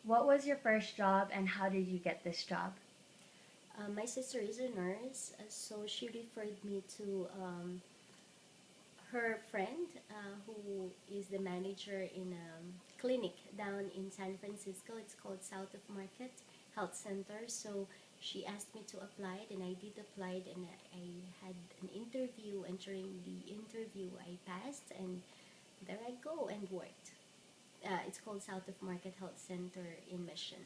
What was your first job and how did you get this job? My sister is a nurse, so she referred me to her friend who is the manager in a clinic down in San Francisco. It's called South of Market Health Center. So she asked me to apply, and I did apply, and I had an interview, and during the interview I passed, and there I go and worked. It's called South of Market Health Center in Mission.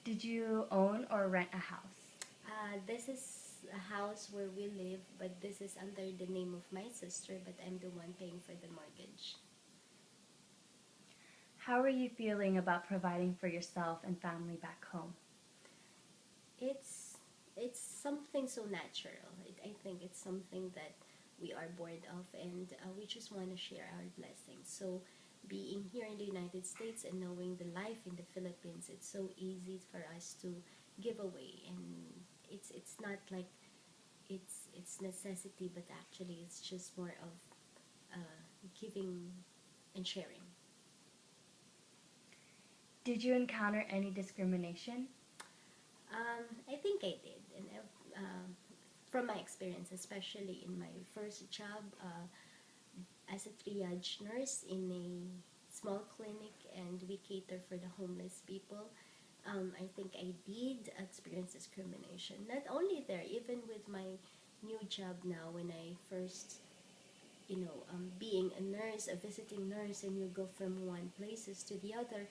Did you own or rent a house? This is a house where we live, but this is under the name of my sister, but I'm the one paying for the mortgage. How are you feeling about providing for yourself and family back home? It's it's something so natural. I think it's something that we are bored of, and we just want to share our blessings. So, being here in the United States and knowing the life in the Philippines, it's so easy for us to give away, and it's not like it's necessity, but actually it's just more of giving and sharing. Did you encounter any discrimination? I think I did, and from my experience, especially in my first job as a triage nurse in a small clinic, and we cater for the homeless people. I think I did experience discrimination. Not only there, even with my new job now, when I first, being a nurse, a visiting nurse, and you go from one places to the other,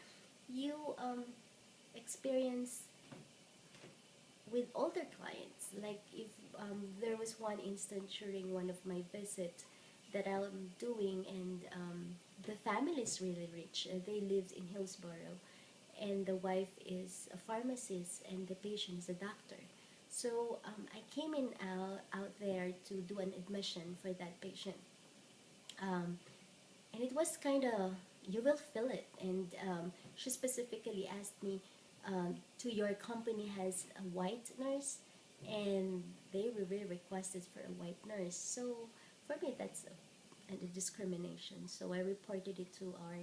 you experience with older clients. Like if there was one instant during one of my visits that I'm doing, and the family is really rich. They lived in Hillsborough, and the wife is a pharmacist, and the patient is a doctor. So I came in out there to do an admission for that patient, um, and it was kind of, you will feel it. And she specifically asked me, to your company has a white nurse, and they were very requested for a white nurse. So for me, that's a discrimination. So I reported it to our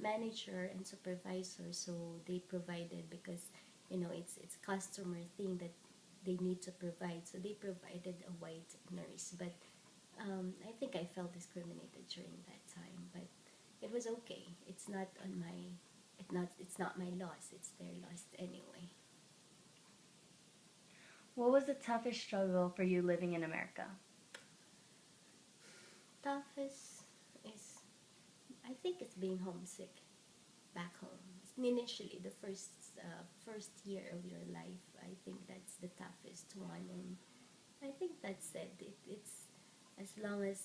manager and supervisor. So they provided, because it's customer thing that they need to provide. So they provided a white nurse, but I think I felt discriminated during that time, but it was okay. It's not my loss. It's their loss anyway. What was the toughest struggle for you living in America? Toughest is, I think, it's being homesick back home. Initially, the first year of your life, I think that's the toughest one, and I think that's it. It's as long as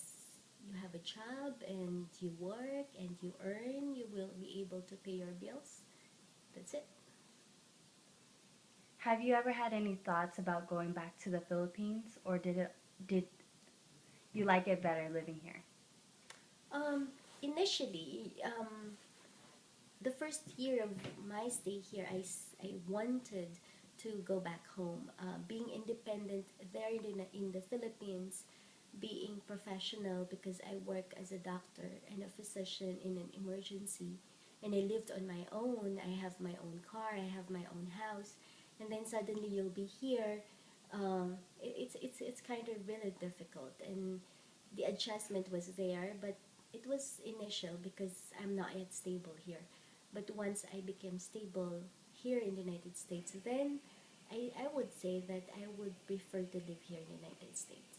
you have a job and you work and you earn, you will be able to pay your bills. That's it. Have you ever had any thoughts about going back to the Philippines or did you like it better living here? Um, Initially, the first year of my stay here, I wanted to go back home. Being independent there in the Philippines, being professional, because I work as a doctor and a physician in an emergency, and I lived on my own. I have my own car, I have my own house, and then suddenly you'll be here. It's kind of really difficult, and the adjustment was there, but it was initial because I'm not yet stable here. But once I became stable here in the United States, then I would say that I would prefer to live here in the United States.